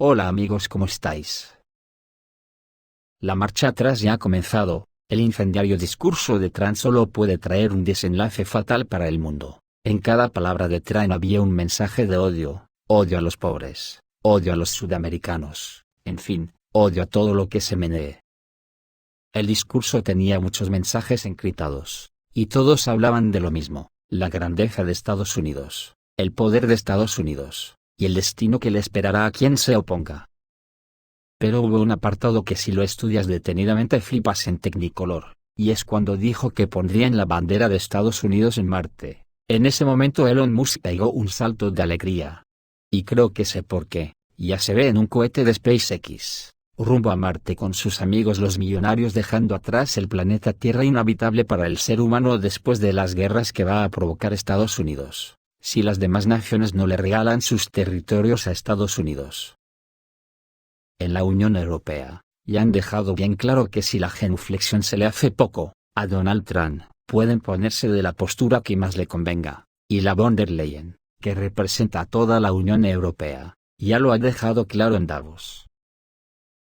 Hola amigos, ¿cómo estáis? La marcha atrás ya ha comenzado. El incendiario discurso de Trump solo puede traer un desenlace fatal para el mundo. En cada palabra de Trump había un mensaje de odio: odio a los pobres, odio a los sudamericanos, en fin, odio a todo lo que se menee. El discurso tenía muchos mensajes encriptados, y todos hablaban de lo mismo: la grandeza de Estados Unidos, el poder de Estados Unidos, y el destino que le esperará a quien se oponga. Pero hubo un apartado que si lo estudias detenidamente flipas en Technicolor, y es cuando dijo que pondrían la bandera de Estados Unidos en Marte. En ese momento Elon Musk pegó un salto de alegría. Y creo que sé por qué. Ya se ve en un cohete de SpaceX, rumbo a Marte con sus amigos los millonarios, dejando atrás el planeta Tierra inhabitable para el ser humano después de las guerras que va a provocar Estados Unidos, si las demás naciones no le regalan sus territorios a Estados Unidos. En la Unión Europea, ya han dejado bien claro que si la genuflexión se le hace poco a Donald Trump, pueden ponerse de la postura que más le convenga, y la von der Leyen, que representa a toda la Unión Europea, ya lo ha dejado claro en Davos.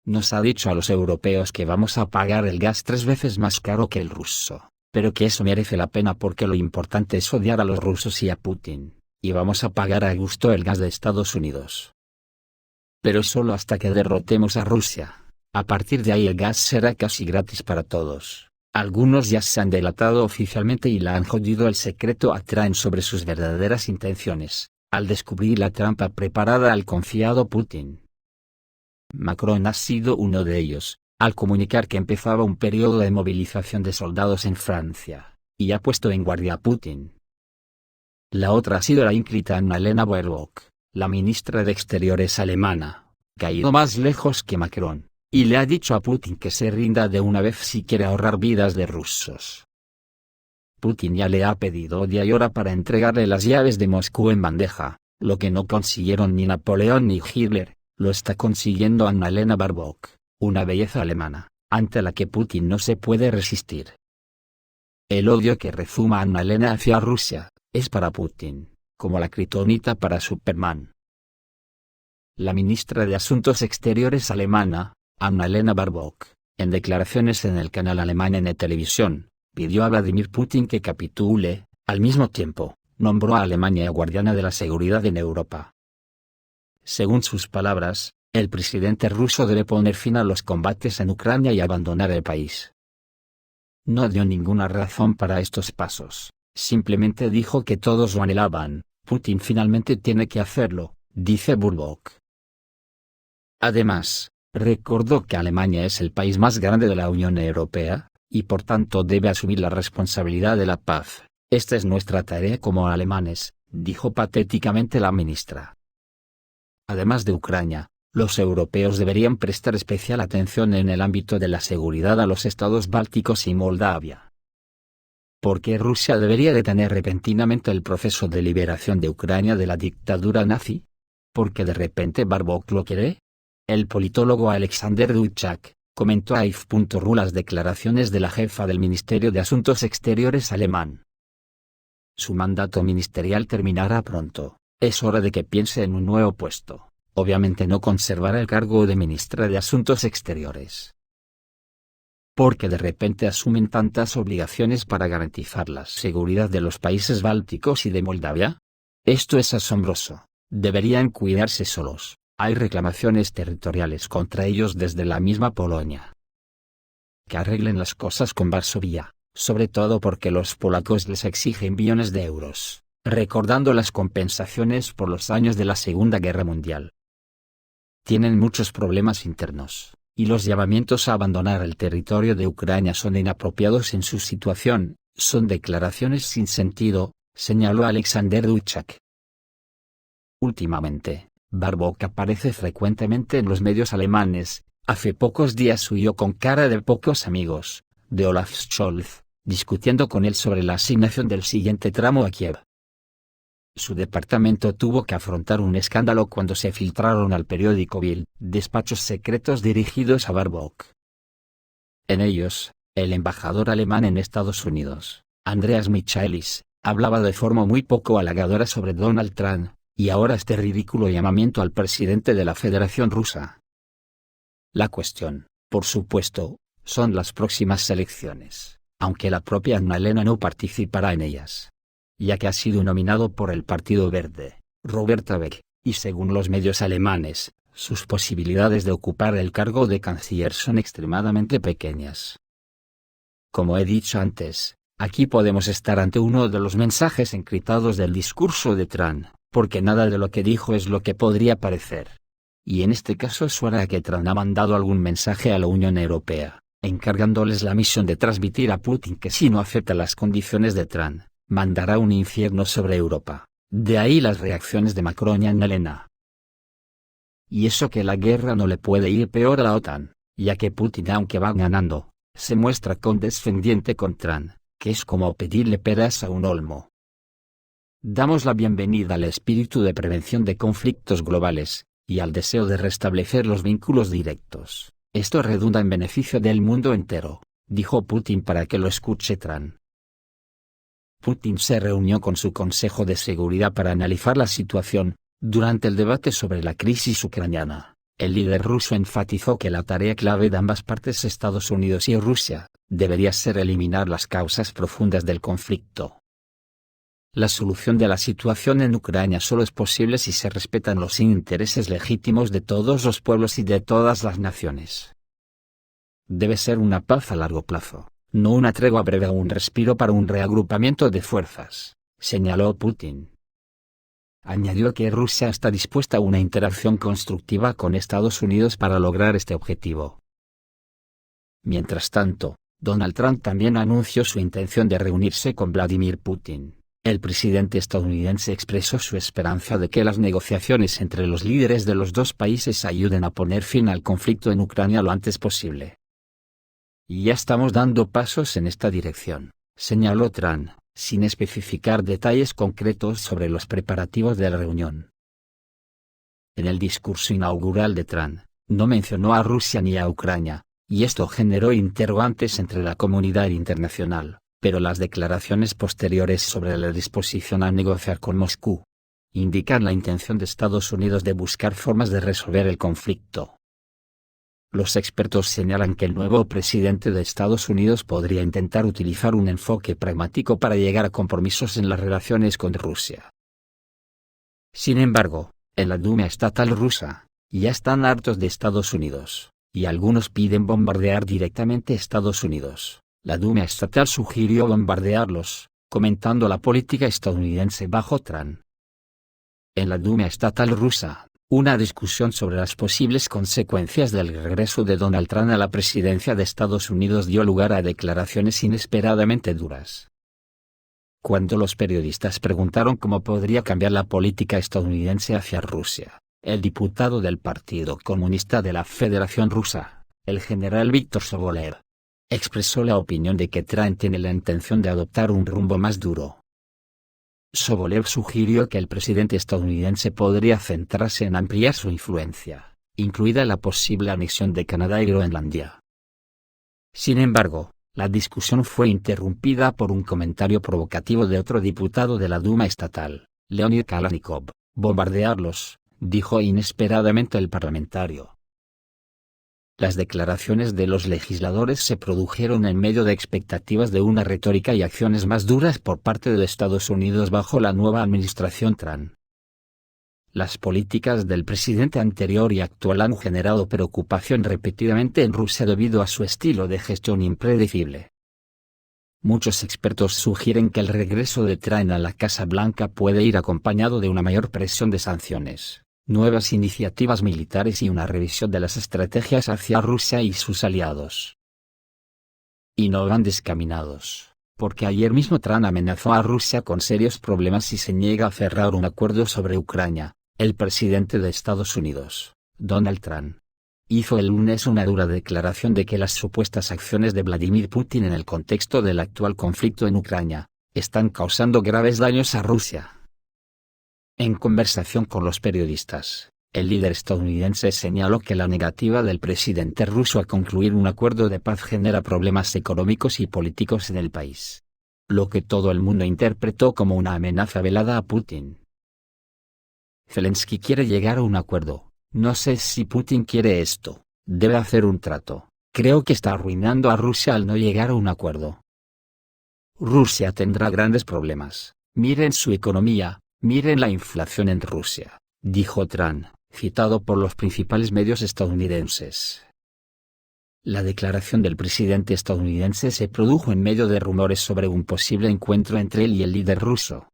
Nos ha dicho a los europeos que vamos a pagar el gas 3 veces más caro que el ruso, pero que eso merece la pena porque lo importante es odiar a los rusos y a Putin, y vamos a pagar a gusto el gas de Estados Unidos. Pero solo hasta que derrotemos a Rusia. A partir de ahí el gas será casi gratis para todos. Algunos ya se han delatado oficialmente y le han jodido el secreto a Trump sobre sus verdaderas intenciones, al descubrir la trampa preparada al confiado Putin. Macron ha sido uno de ellos, al comunicar que empezaba un periodo de movilización de soldados en Francia, y ha puesto en guardia a Putin. La otra ha sido la ínclita Annalena Baerbock, la ministra de Exteriores alemana, que ha ido más lejos que Macron, y le ha dicho a Putin que se rinda de una vez si quiere ahorrar vidas de rusos. Putin ya le ha pedido día y hora para entregarle las llaves de Moscú en bandeja, lo que no consiguieron ni Napoleón ni Hitler, lo está consiguiendo Annalena Baerbock, una belleza alemana, ante la que Putin no se puede resistir. El odio que rezuma Annalena hacia Rusia, es para Putin como la kriptonita para Superman. La ministra de Asuntos Exteriores alemana, Annalena Baerbock, en declaraciones en el canal alemán en televisión, pidió a Vladimir Putin que capitule. Al mismo tiempo, nombró a Alemania guardiana de la seguridad en Europa. Según sus palabras, el presidente ruso debe poner fin a los combates en Ucrania y abandonar el país. No dio ninguna razón para estos pasos, simplemente dijo que todos lo anhelaban. Putin finalmente tiene que hacerlo, dice Baerbock. Además, recordó que Alemania es el país más grande de la Unión Europea, y por tanto debe asumir la responsabilidad de la paz. Esta es nuestra tarea como alemanes, dijo patéticamente la ministra. Además de Ucrania, los europeos deberían prestar especial atención en el ámbito de la seguridad a los estados bálticos y Moldavia. ¿Por qué Rusia debería detener repentinamente el proceso de liberación de Ucrania de la dictadura nazi? ¿Porque de repente Baerbock lo quiere? El politólogo Alexander Dubček comentó a if.ru las declaraciones de la jefa del Ministerio de Asuntos Exteriores alemán. Su mandato ministerial terminará pronto, es hora de que piense en un nuevo puesto. Obviamente no conservará el cargo de ministra de Asuntos Exteriores. Porque de repente asumen tantas obligaciones para garantizar la seguridad de los países bálticos y de Moldavia. Esto es asombroso. Deberían cuidarse solos. Hay reclamaciones territoriales contra ellos desde la misma Polonia. Que arreglen las cosas con Varsovia, sobre todo porque los polacos les exigen billones de euros, recordando las compensaciones por los años de la Segunda Guerra Mundial. Tienen muchos problemas internos, y los llamamientos a abandonar el territorio de Ucrania son inapropiados en su situación, son declaraciones sin sentido, señaló Alexander Dubček. Últimamente, Baerbock aparece frecuentemente en los medios alemanes. Hace pocos días huyó con cara de pocos amigos, de Olaf Scholz, discutiendo con él sobre la asignación del siguiente tramo a Kiev. Su departamento tuvo que afrontar un escándalo cuando se filtraron al periódico Bild despachos secretos dirigidos a Baerbock. En ellos, el embajador alemán en Estados Unidos, Andreas Michaelis, hablaba de forma muy poco halagadora sobre Donald Trump, y ahora este ridículo llamamiento al presidente de la Federación Rusa. La cuestión, por supuesto, son las próximas elecciones, aunque la propia Anna Elena no participará en ellas, ya que ha sido nominado por el Partido Verde, Robert Habeck, y según los medios alemanes, sus posibilidades de ocupar el cargo de canciller son extremadamente pequeñas. Como he dicho antes, aquí podemos estar ante uno de los mensajes encriptados del discurso de Trump, porque nada de lo que dijo es lo que podría parecer. Y en este caso suena a que Trump ha mandado algún mensaje a la Unión Europea, encargándoles la misión de transmitir a Putin que si no acepta las condiciones de Trump, mandará un infierno sobre Europa. De ahí las reacciones de Macron y Anna Elena. Y eso que la guerra no le puede ir peor a la OTAN, ya que Putin, aunque va ganando, se muestra condescendiente con Trump, que es como pedirle peras a un olmo. Damos la bienvenida al espíritu de prevención de conflictos globales, y al deseo de restablecer los vínculos directos. Esto redunda en beneficio del mundo entero, dijo Putin para que lo escuche Trump. Putin se reunió con su Consejo de Seguridad para analizar la situación. Durante el debate sobre la crisis ucraniana, el líder ruso enfatizó que la tarea clave de ambas partes, Estados Unidos y Rusia, debería ser eliminar las causas profundas del conflicto. La solución de la situación en Ucrania solo es posible si se respetan los intereses legítimos de todos los pueblos y de todas las naciones. Debe ser una paz a largo plazo, no una tregua breve o un respiro para un reagrupamiento de fuerzas, señaló Putin. Añadió que Rusia está dispuesta a una interacción constructiva con Estados Unidos para lograr este objetivo. Mientras tanto, Donald Trump también anunció su intención de reunirse con Vladimir Putin. El presidente estadounidense expresó su esperanza de que las negociaciones entre los líderes de los dos países ayuden a poner fin al conflicto en Ucrania lo antes posible. Y ya estamos dando pasos en esta dirección, señaló Trump, sin especificar detalles concretos sobre los preparativos de la reunión. En el discurso inaugural de Trump, no mencionó a Rusia ni a Ucrania, y esto generó interrogantes entre la comunidad internacional, pero las declaraciones posteriores sobre la disposición a negociar con Moscú indican la intención de Estados Unidos de buscar formas de resolver el conflicto. Los expertos señalan que el nuevo presidente de Estados Unidos podría intentar utilizar un enfoque pragmático para llegar a compromisos en las relaciones con Rusia. Sin embargo, en la Duma estatal rusa, ya están hartos de Estados Unidos, y algunos piden bombardear directamente Estados Unidos. La Duma estatal sugirió bombardearlos, comentando la política estadounidense bajo Trump. En la Duma estatal rusa, una discusión sobre las posibles consecuencias del regreso de Donald Trump a la presidencia de Estados Unidos dio lugar a declaraciones inesperadamente duras. Cuando los periodistas preguntaron cómo podría cambiar la política estadounidense hacia Rusia, el diputado del Partido Comunista de la Federación Rusa, el general Víctor Sobolev, expresó la opinión de que Trump tiene la intención de adoptar un rumbo más duro. Sobolev sugirió que el presidente estadounidense podría centrarse en ampliar su influencia, incluida la posible anexión de Canadá y Groenlandia. Sin embargo, la discusión fue interrumpida por un comentario provocativo de otro diputado de la Duma estatal, Leonid Kalashnikov. Bombardearlos, dijo inesperadamente el parlamentario. Las declaraciones de los legisladores se produjeron en medio de expectativas de una retórica y acciones más duras por parte de Estados Unidos bajo la nueva administración Trump. Las políticas del presidente anterior y actual han generado preocupación repetidamente en Rusia debido a su estilo de gestión impredecible. Muchos expertos sugieren que el regreso de Trump a la Casa Blanca puede ir acompañado de una mayor presión de sanciones, nuevas iniciativas militares y una revisión de las estrategias hacia Rusia y sus aliados. Y no van descaminados, porque ayer mismo Trump amenazó a Rusia con serios problemas si se niega a cerrar un acuerdo sobre Ucrania. El presidente de Estados Unidos, Donald Trump, hizo el lunes una dura declaración de que las supuestas acciones de Vladimir Putin en el contexto del actual conflicto en Ucrania están causando graves daños a Rusia. En conversación con los periodistas, el líder estadounidense señaló que la negativa del presidente ruso a concluir un acuerdo de paz genera problemas económicos y políticos en el país, lo que todo el mundo interpretó como una amenaza velada a Putin. Zelensky quiere llegar a un acuerdo. No sé si Putin quiere esto. Debe hacer un trato. Creo que está arruinando a Rusia al no llegar a un acuerdo. Rusia tendrá grandes problemas. Miren su economía, miren la inflación en Rusia, dijo Trump, citado por los principales medios estadounidenses. La declaración del presidente estadounidense se produjo en medio de rumores sobre un posible encuentro entre él y el líder ruso.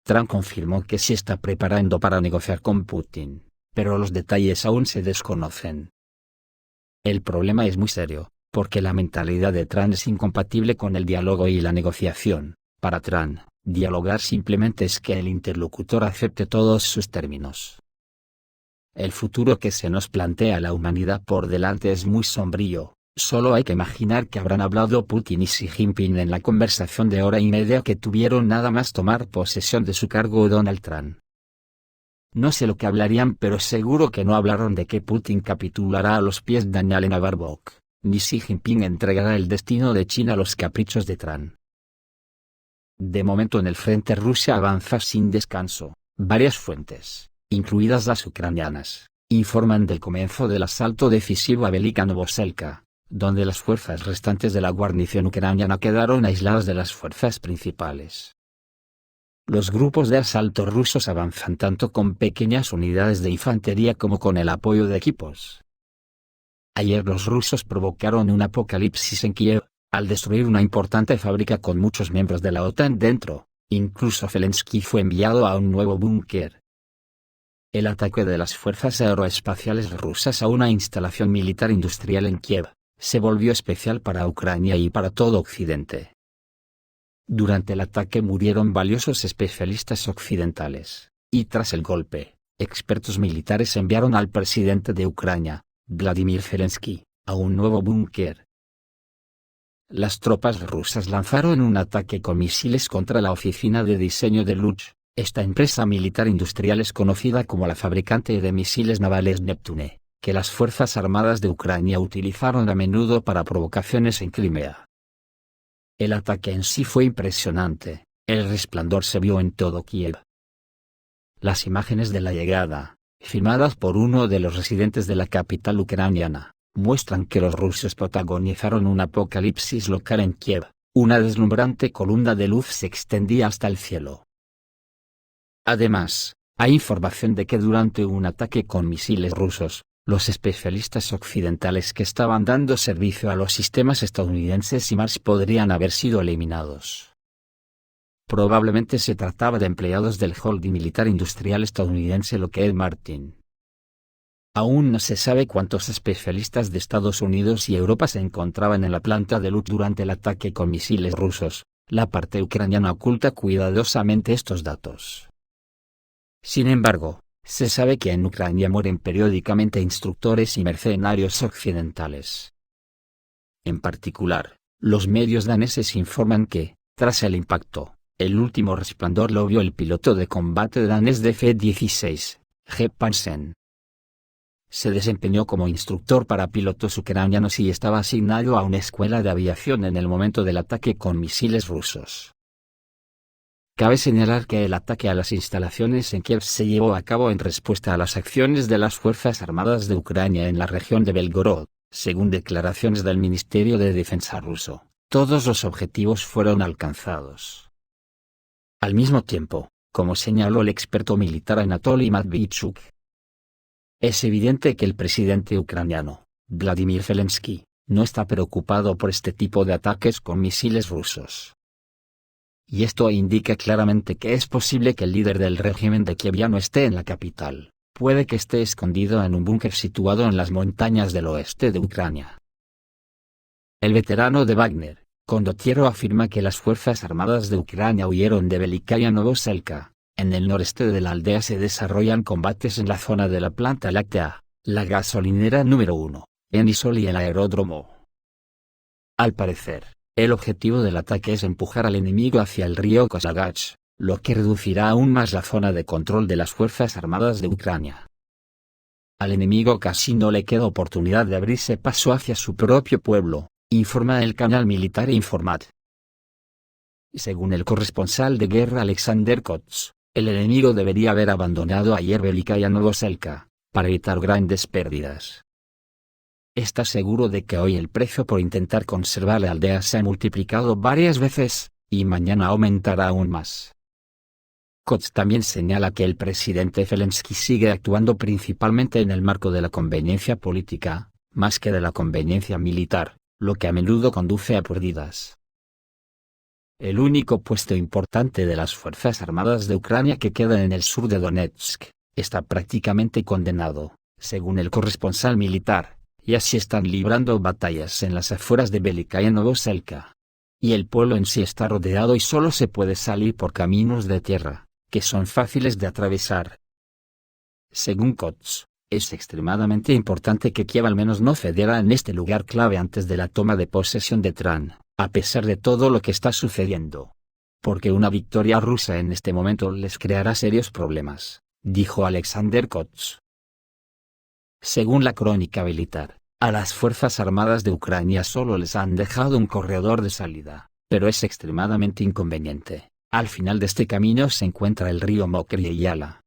Trump confirmó que se está preparando para negociar con Putin, pero los detalles aún se desconocen. El problema es muy serio, porque la mentalidad de Trump es incompatible con el diálogo y la negociación. Para Trump, dialogar simplemente es que el interlocutor acepte todos sus términos. El futuro que se nos plantea a la humanidad por delante es muy sombrío. Solo hay que imaginar que habrán hablado Putin y Xi Jinping en la conversación de hora y media que tuvieron nada más tomar posesión de su cargo Donald Trump. No sé lo que hablarían, pero seguro que no hablaron de que Putin capitulará a los pies de Annalena Baerbock, ni Xi Jinping entregará el destino de China a los caprichos de Trump. De momento en el frente Rusia avanza sin descanso. Varias fuentes, incluidas las ucranianas, informan del comienzo del asalto decisivo a Velika Novoselka, donde las fuerzas restantes de la guarnición ucraniana quedaron aisladas de las fuerzas principales. Los grupos de asalto rusos avanzan tanto con pequeñas unidades de infantería como con el apoyo de equipos. Ayer los rusos provocaron un apocalipsis en Kiev, al destruir una importante fábrica con muchos miembros de la OTAN dentro. Incluso Zelensky fue enviado a un nuevo búnker. El ataque de las fuerzas aeroespaciales rusas a una instalación militar industrial en Kiev se volvió especial para Ucrania y para todo Occidente. Durante el ataque murieron valiosos especialistas occidentales, y tras el golpe, expertos militares enviaron al presidente de Ucrania, Vladimir Zelensky, a un nuevo búnker. Las tropas rusas lanzaron un ataque con misiles contra la oficina de diseño de Luch. Esta empresa militar industrial es conocida como la fabricante de misiles navales Neptune, que las Fuerzas Armadas de Ucrania utilizaron a menudo para provocaciones en Crimea. El ataque en sí fue impresionante, el resplandor se vio en todo Kiev. Las imágenes de la llegada, filmadas por uno de los residentes de la capital ucraniana, muestran que los rusos protagonizaron un apocalipsis local en Kiev. Una deslumbrante columna de luz se extendía hasta el cielo. Además, hay información de que durante un ataque con misiles rusos, los especialistas occidentales que estaban dando servicio a los sistemas estadounidenses y Mars podrían haber sido eliminados. Probablemente se trataba de empleados del holding militar industrial estadounidense Lockheed Martin. Aún no se sabe cuántos especialistas de Estados Unidos y Europa se encontraban en la planta de Luch durante el ataque con misiles rusos. La parte ucraniana oculta cuidadosamente estos datos. Sin embargo, se sabe que en Ucrania mueren periódicamente instructores y mercenarios occidentales. En particular, los medios daneses informan que, tras el impacto, el último resplandor lo vio el piloto de combate danés de F-16, J. Pansen. Se desempeñó como instructor para pilotos ucranianos y estaba asignado a una escuela de aviación en el momento del ataque con misiles rusos. Cabe señalar que el ataque a las instalaciones en Kiev se llevó a cabo en respuesta a las acciones de las Fuerzas Armadas de Ucrania en la región de Belgorod, según declaraciones del Ministerio de Defensa ruso. Todos los objetivos fueron alcanzados. Al mismo tiempo, como señaló el experto militar Anatoly Matvichuk, es evidente que el presidente ucraniano, Vladimir Zelensky, no está preocupado por este tipo de ataques con misiles rusos. Y esto indica claramente que es posible que el líder del régimen de Kiev ya no esté en la capital, puede que esté escondido en un búnker situado en las montañas del oeste de Ucrania. El veterano de Wagner, condottiero, afirma que las Fuerzas Armadas de Ucrania huyeron de Velikaya Novoselka. En el noreste de la aldea se desarrollan combates en la zona de la planta láctea, la gasolinera número 1, en Isol y el aeródromo. Al parecer, el objetivo del ataque es empujar al enemigo hacia el río Kosagach, lo que reducirá aún más la zona de control de las Fuerzas Armadas de Ucrania. Al enemigo casi no le queda oportunidad de abrirse paso hacia su propio pueblo, informa el canal militar Informat. Según el corresponsal de guerra Alexander Kots, El enemigo debería haber abandonado ayer Velikaya Novoselka, para evitar grandes pérdidas. ¿Estás seguro de que hoy el precio por intentar conservar la aldea se ha multiplicado varias veces, y mañana aumentará aún más? Koch también señala que el presidente Zelensky sigue actuando principalmente en el marco de la conveniencia política, más que de la conveniencia militar, lo que a menudo conduce a pérdidas. El único puesto importante de las Fuerzas Armadas de Ucrania que queda en el sur de Donetsk, está prácticamente condenado, según el corresponsal militar, y así están librando batallas en las afueras de Velikaya Novoselka. Y el pueblo en sí está rodeado y solo se puede salir por caminos de tierra, que son fáciles de atravesar. Según Koch, es extremadamente importante que Kiev al menos no cediera en este lugar clave antes de la toma de posesión de Tran, a pesar de todo lo que está sucediendo. Porque una victoria rusa en este momento les creará serios problemas, dijo Alexander Koch. Según la crónica militar, a las Fuerzas Armadas de Ucrania solo les han dejado un corredor de salida, pero es extremadamente inconveniente. Al final de este camino se encuentra el río Mokry y Yala.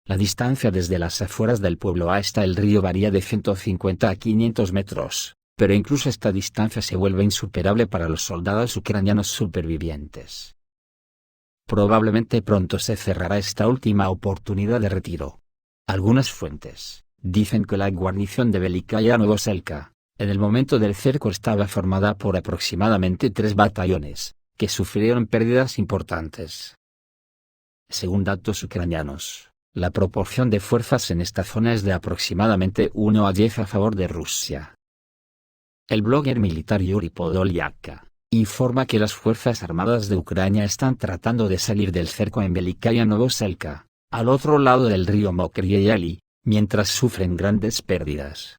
La distancia desde las afueras del pueblo hasta el río varía de 150 a 500 metros, pero incluso esta distancia se vuelve insuperable para los soldados ucranianos supervivientes. Probablemente pronto se cerrará esta última oportunidad de retiro. Algunas fuentes dicen que la guarnición de Velikaya Novoselka, en el momento del cerco estaba formada por aproximadamente 3 batallones, que sufrieron pérdidas importantes. Según datos ucranianos, la proporción de fuerzas en esta zona es de aproximadamente 1 a 10 a favor de Rusia. El blogger militar Yuri Podolyak informa que las Fuerzas Armadas de Ucrania están tratando de salir del cerco en Velikaya Novoselka, al otro lado del río Mokry y Yali, mientras sufren grandes pérdidas.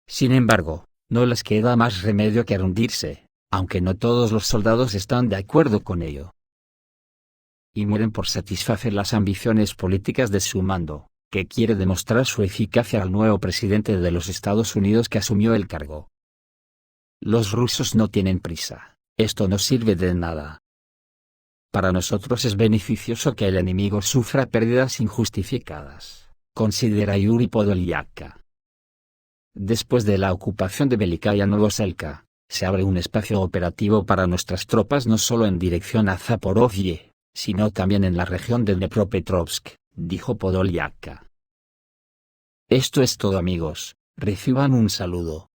Sin embargo, no les queda más remedio que rendirse, aunque no todos los soldados están de acuerdo con ello. Y mueren por satisfacer las ambiciones políticas de su mando, que quiere demostrar su eficacia al nuevo presidente de los Estados Unidos que asumió el cargo. Los rusos no tienen prisa, esto no sirve de nada. Para nosotros es beneficioso que el enemigo sufra pérdidas injustificadas, considera Yuri Podolyak. Después de la ocupación de Velikaya Novoselka, se abre un espacio operativo para nuestras tropas no solo en dirección a Zaporozhye, sino también en la región de Dnepropetrovsk, dijo Podolyak. Esto es todo amigos, reciban un saludo.